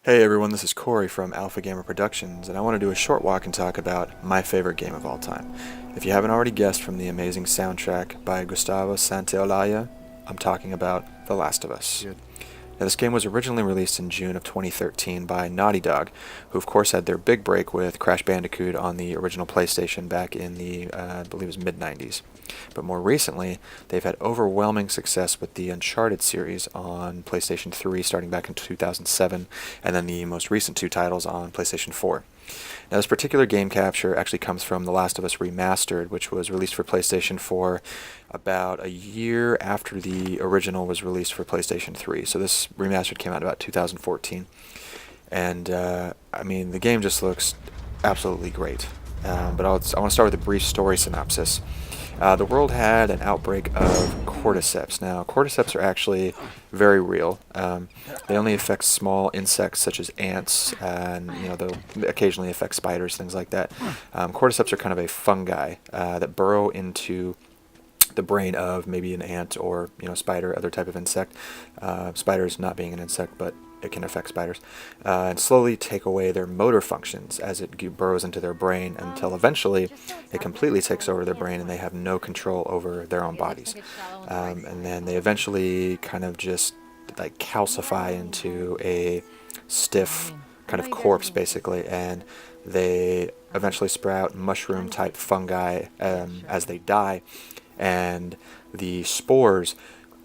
Hey everyone, this is Corey from Alpha Gamer Productions, and I want to do a short walk and talk about my favorite game of all time. If you haven't already guessed from the amazing soundtrack by Gustavo Santaolalla, I'm talking about The Last of Us. Good. Now, this game was originally released in June of 2013 by Naughty Dog, who of course had their big break with Crash Bandicoot on the original PlayStation back in the, I believe it was mid-90s. But more recently, they've had overwhelming success with the Uncharted series on PlayStation 3 starting back in 2007, and then the most recent two titles on PlayStation 4. Now, this particular game capture actually comes from The Last of Us Remastered, which was released for PlayStation 4 about a year after the original was released for PlayStation 3. So this remastered came out about 2014. And, I mean, the game just looks absolutely great. But I want to start with a brief story synopsis. The world had an outbreak of cordyceps. Now, cordyceps are actually very real. They only affect small insects such as ants, and they'll occasionally affect spiders, things like that. Cordyceps are kind of a fungi that burrow into the brain of maybe an ant or spider, other type of insect. Spiders not being an insect, but it can affect spiders, and slowly take away their motor functions as it burrows into their brain until eventually it completely takes over their brain and they have no control over their own bodies. And then they eventually kind of just like calcify into a stiff kind of corpse basically, and they eventually sprout mushroom type fungi as they die, and the spores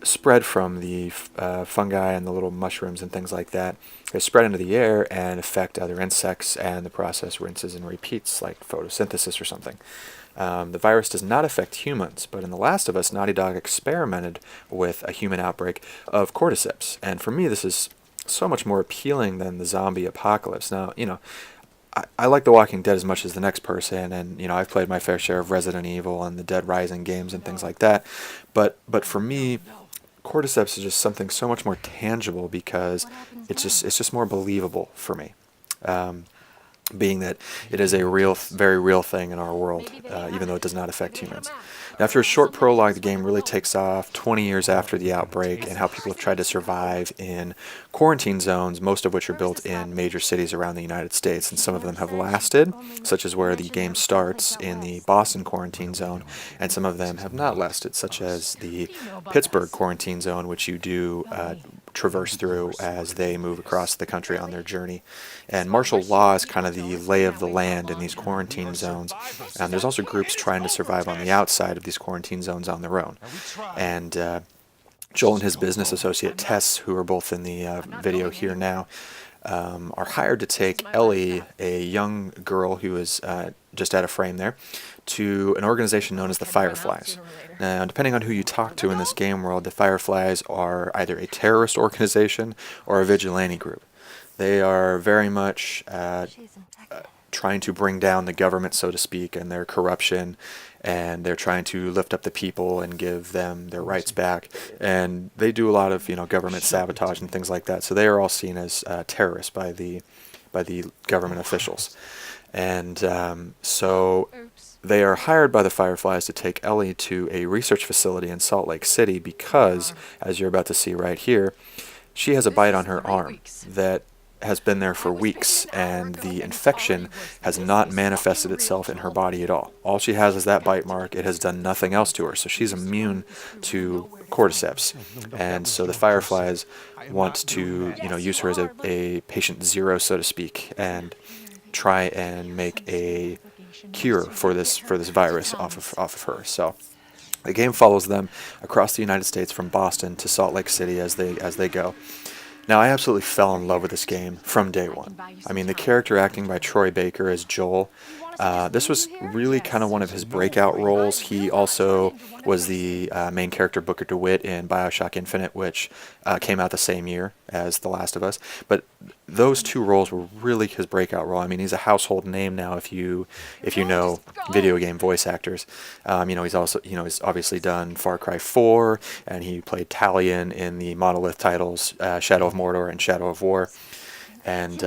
spread from the fungi and the little mushrooms and things like that. They spread into the air and affect other insects, and the process rinses and repeats like photosynthesis or something. The virus does not affect humans, but in The Last of Us, Naughty Dog experimented with a human outbreak of cordyceps, and for me this is so much more appealing than the zombie apocalypse. Now, I like The Walking Dead as much as the next person, and I've played my fair share of Resident Evil and the Dead Rising games and things like that, but for me, cordyceps is just something so much more tangible because it's just more believable for me, being that it is a real, very real thing in our world, even though it does not affect humans. Now, after a short prologue, the game really takes off 20 years after the outbreak and how people have tried to survive in quarantine zones, most of which are built in major cities around the United States, and some of them have lasted, such as where the game starts in the Boston quarantine zone, and some of them have not lasted, such as the Pittsburgh quarantine zone, which you do traverse through as they move across the country on their journey. And martial law is kind of the lay of the land in these quarantine zones. And there's also groups trying to survive on the outside of these quarantine zones on their own. And Joel and his business associate Tess, who are both in the video here now, are hired to take Ellie, a young girl who is just out of frame there, to an organization known as the Fireflies. Now, depending on who you talk to in this game world, the Fireflies are either a terrorist organization or a vigilante group. They are very much trying to bring down the government, so to speak, and their corruption, and they're trying to lift up the people and give them their rights back. And they do a lot of government sabotage and things like that. So they are all seen as terrorists by the government officials. And so they are hired by the Fireflies to take Ellie to a research facility in Salt Lake City because, as you're about to see right here, she has a bite on her arm that has been there for weeks, and the infection has not manifested itself in her body at all. All she has is that bite mark. It has done nothing else to her, so she's immune to cordyceps. And so the Fireflies want to, use her as a patient zero, so to speak, and try and make a cure for this virus off of her. So the game follows them across the United States from Boston to Salt Lake City as they go. Now, I absolutely fell in love with this game from day one. I mean, the character acting by Troy Baker as Joel, this was really kind of one of his breakout roles. He also was the main character Booker DeWitt in BioShock Infinite, which came out the same year as The Last of Us. But those two roles were really his breakout role. I mean, he's a household name now if you know video game voice actors. He's also he's obviously done Far Cry 4, and he played Talion in the Monolith titles Shadow of Mordor and Shadow of War. And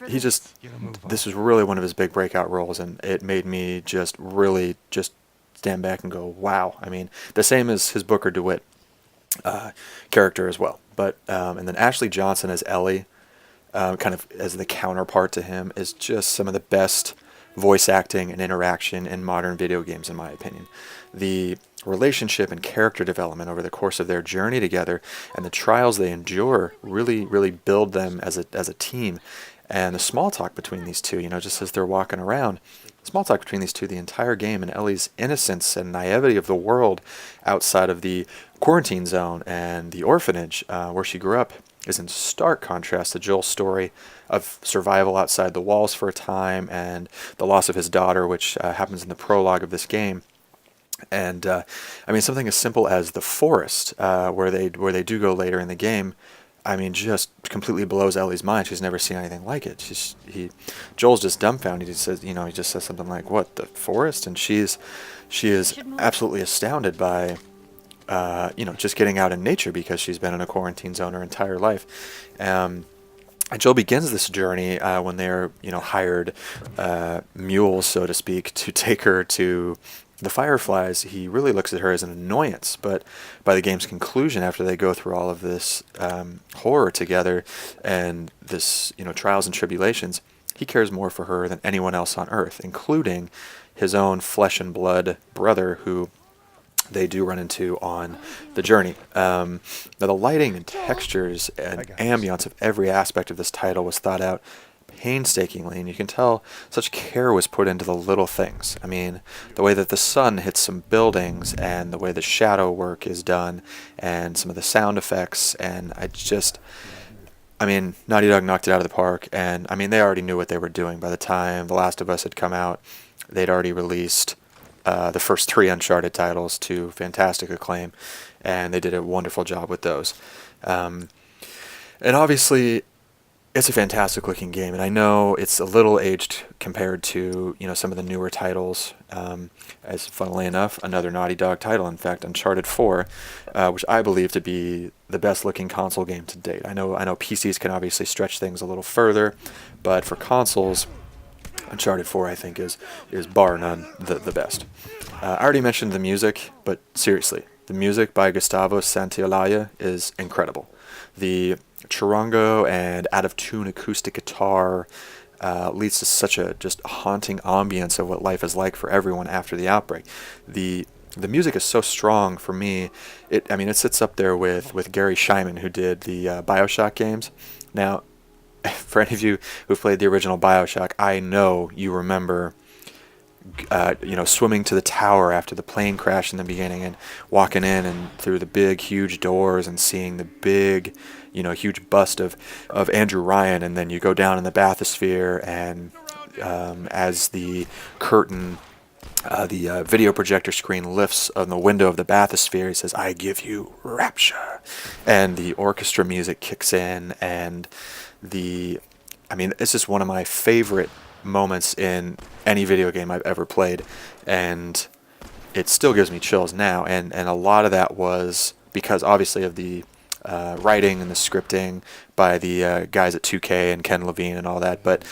this was really one of his big breakout roles, and it made me just really just stand back and go, wow. I mean, the same as his Booker DeWitt character as well. But and then Ashley Johnson as Ellie. kind of as the counterpart to him, is just some of the best voice acting and interaction in modern video games, in my opinion. The relationship and character development over the course of their journey together and the trials they endure really, really build them as a team. And the small talk between these two, just as they're walking around, small talk between these two the entire game, and Ellie's innocence and naivety of the world outside of the quarantine zone and the orphanage where she grew up is in stark contrast to Joel's story of survival outside the walls for a time and the loss of his daughter, which happens in the prologue of this game. And something as simple as the forest, where they do go later in the game, just completely blows Ellie's mind. She's never seen anything like it. Joel's just dumbfounded. He says, he just says something like, "What, the forest?" And she is absolutely astounded by, just getting out in nature because she's been in a quarantine zone her entire life. And Joel begins this journey when they're, hired mules, so to speak, to take her to the Fireflies. He really looks at her as an annoyance, but by the game's conclusion, after they go through all of this horror together and this, trials and tribulations, he cares more for her than anyone else on Earth, including his own flesh and blood brother, who they do run into on the journey. Now, the lighting and textures and ambiance of every aspect of this title was thought out painstakingly, and you can tell such care was put into the little things. The way that the sun hits some buildings and the way the shadow work is done and some of the sound effects, and Naughty Dog knocked it out of the park, and they already knew what they were doing. By the time The Last of Us had come out, they'd already released the first 3 Uncharted titles to fantastic acclaim, and they did a wonderful job with those. And obviously, it's a fantastic looking game, and I know it's a little aged compared to some of the newer titles. As funnily enough, another Naughty Dog title, in fact, Uncharted 4, which I believe to be the best looking console game to date. I know PCs can obviously stretch things a little further, but for consoles, Uncharted 4 I think is bar none the best. I already mentioned the music, but seriously, the music by Gustavo Santaolalla is incredible. The charango and out-of-tune acoustic guitar leads to such a just haunting ambience of what life is like for everyone after the outbreak. The music is so strong for me. It sits up there with Gary Scheinman, who did the BioShock games. Now, for any of you who've played the original BioShock, I know you remember swimming to the tower after the plane crash in the beginning and walking in and through the big, huge doors and seeing the big, huge bust of Andrew Ryan, and then you go down in the bathysphere, and as the curtain, the video projector screen lifts on the window of the bathysphere, he says, "I give you rapture," and the orchestra music kicks in, and it's just one of my favorite moments in any video game I've ever played, and it still gives me chills now, and a lot of that was because obviously of the writing and the scripting by the guys at 2K and Ken Levine and all that, but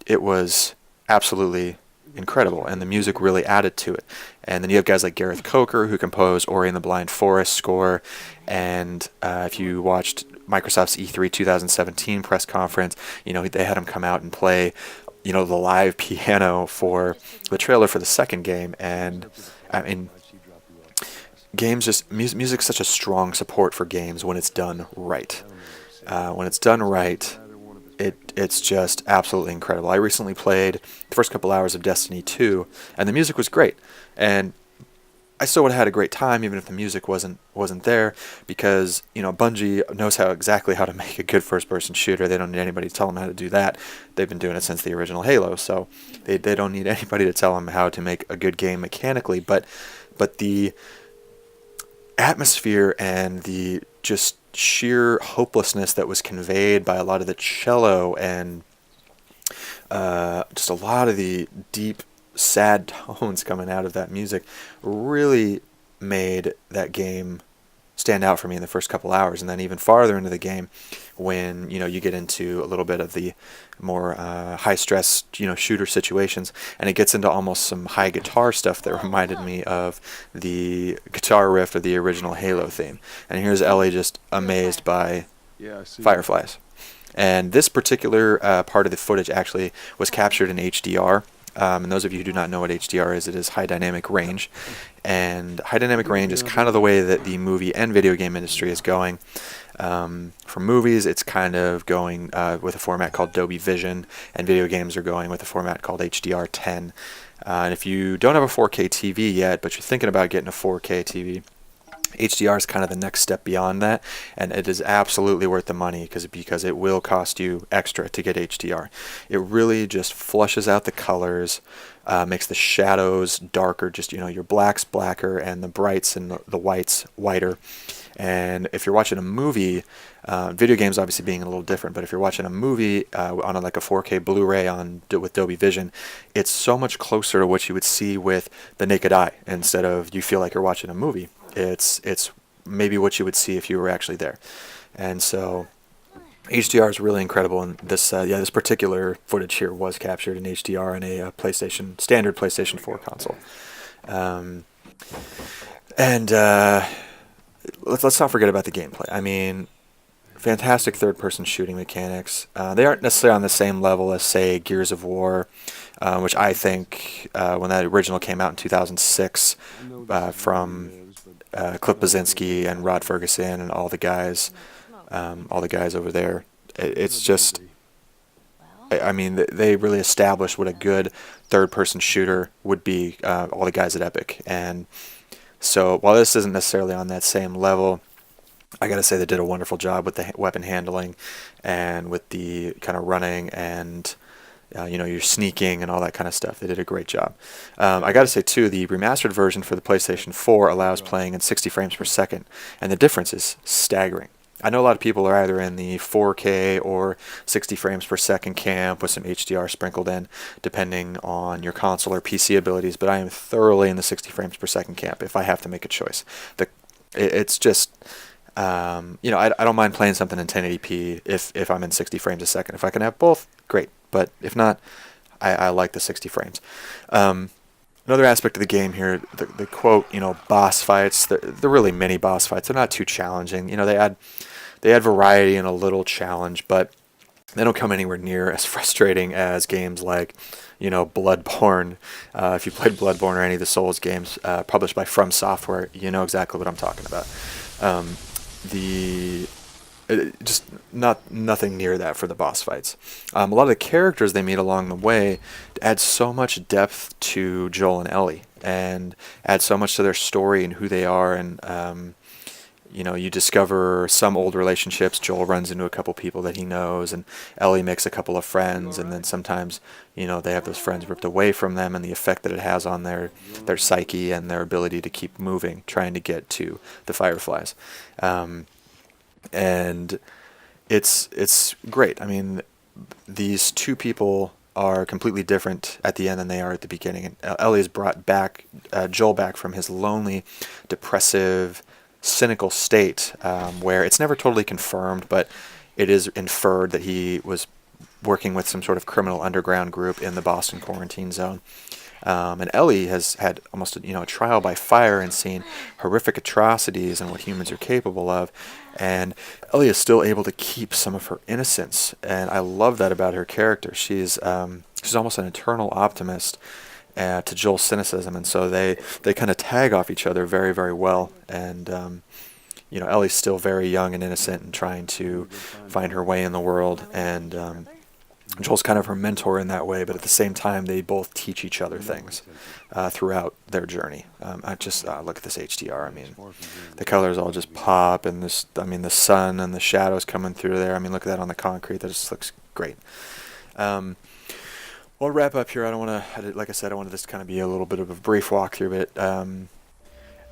it was absolutely incredible, and the music really added to it. And then you have guys like Gareth Coker, who composed Ori and the Blind Forest score, and if you watched Microsoft's E3 2017 press conference, they had him come out and play, the live piano for the trailer for the second game. And games music's such a strong support for games when it's done right. When it's done right, it's just absolutely incredible. I recently played the first couple hours of Destiny 2, and the music was great. And I still would have had a great time even if the music wasn't there, because Bungie knows exactly how to make a good first-person shooter. They don't need anybody to tell them how to do that. They've been doing it since the original Halo, so they don't need anybody to tell them how to make a good game mechanically. But the atmosphere and the just sheer hopelessness that was conveyed by a lot of the cello and just a lot of the deep, sad tones coming out of that music really made that game stand out for me in the first couple hours. And then even farther into the game, when you get into a little bit of the more high stress shooter situations, and it gets into almost some high guitar stuff that reminded me of the guitar riff of the original Halo theme. And here's Ellie just amazed by Fireflies. And this particular part of the footage actually was captured in HDR. And those of you who do not know what HDR is, it is high dynamic range. And high dynamic range is kind of the way that the movie and video game industry is going. For movies, it's kind of going with a format called Dolby Vision, and video games are going with a format called HDR10. And if you don't have a 4K TV yet, but you're thinking about getting a 4K TV, HDR is kind of the next step beyond that, and it is absolutely worth the money because it will cost you extra to get HDR. It really just flushes out the colors, makes the shadows darker, just your blacks blacker and the brights and the whites whiter. And if you're watching a movie, video games obviously being a little different, but if you're watching a movie on like a 4K Blu-ray with Dolby Vision, it's so much closer to what you would see with the naked eye. Instead of you feel like you're watching a movie, it's maybe what you would see if you were actually there. And so HDR is really incredible, and this particular footage here was captured in HDR in a standard PlayStation 4 console. Let's not forget about the gameplay. I mean, fantastic third-person shooting mechanics. They aren't necessarily on the same level as, say, Gears of War, which I think, when that original came out in 2006, from Cliff Bleszinski and Rod Ferguson and all the guys over there, it's just, I mean, they really established what a good third-person shooter would be, all the guys at Epic. And so while this isn't necessarily on that same level, I gotta say they did a wonderful job with the weapon handling and with the kind of running and you're sneaking and all that kind of stuff. They did a great job. I gotta say too, the remastered version for the PlayStation 4 allows playing in 60 frames per second, and the difference is staggering. I know a lot of people are either in the 4K or 60 frames per second camp with some HDR sprinkled in, depending on your console or PC abilities, but I am thoroughly in the 60 frames per second camp if I have to make a choice. It's just, I don't mind playing something in 1080p if I'm in 60 frames a second. If I can have both, great. But if not, I like the 60 frames. Another aspect of the game here, the quote, boss fights, they're really mini boss fights. They're not too challenging. They add variety and a little challenge, but they don't come anywhere near as frustrating as games like, Bloodborne. If you played Bloodborne or any of the Souls games published by From Software, you know exactly what I'm talking about. Just nothing near that for the boss fights. A lot of the characters they meet along the way add so much depth to Joel and Ellie, and add so much to their story and who they are. And you discover some old relationships. Joel runs into a couple people that he knows, and Ellie makes a couple of friends, and then sometimes they have those friends ripped away from them, and the effect that it has on their psyche and their ability to keep moving, trying to get to the Fireflies. And it's great. I mean, these two people are completely different at the end than they are at the beginning. And Ellie has brought back Joel back from his lonely, depressive, cynical state, where it's never totally confirmed, but it is inferred that he was working with some sort of criminal underground group in the Boston quarantine zone. And Ellie has had almost a trial by fire and seen horrific atrocities and what humans are capable of. And Ellie is still able to keep some of her innocence, and I love that about her character. She's almost an eternal optimist to Joel's cynicism, and so they kind of tag off each other very, very well. And Ellie's still very young and innocent and trying to find her way in the world, and Joel's kind of her mentor in that way, but at the same time, they both teach each other things throughout their journey. I just look at this HDR. I mean, the colors all just pop, and the sun and the shadows coming through there. I mean, look at that on the concrete. That just looks great. We'll wrap up here. Like I said, I wanted this to kind of be a little bit of a brief walkthrough, but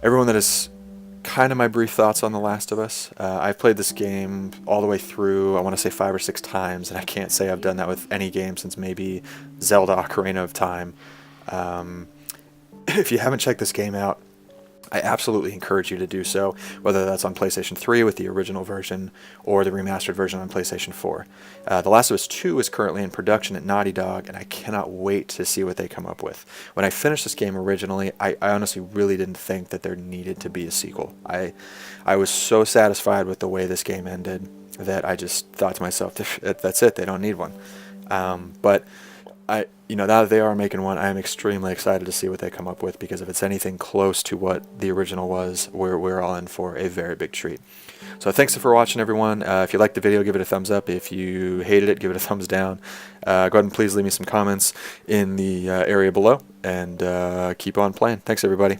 everyone that is kind of my brief thoughts on The Last of Us. I've played this game all the way through, I want to say 5 or 6 times, and I can't say I've done that with any game since maybe Zelda Ocarina of Time. If you haven't checked this game out, I absolutely encourage you to do so, whether that's on PlayStation 3 with the original version or the remastered version on PlayStation 4. The Last of Us 2 is currently in production at Naughty Dog, and I cannot wait to see what they come up with. When I finished this game originally, I honestly really didn't think that there needed to be a sequel. I was so satisfied with the way this game ended. that I just thought to myself, that's it, they don't need one. But now that they are making one, I am extremely excited to see what they come up with, because if it's anything close to what the original was, we're all in for a very big treat. So thanks for watching, everyone. If you liked the video, give it a thumbs up. If you hated it, give it a thumbs down. Go ahead and please leave me some comments in the area below, and keep on playing. Thanks, everybody.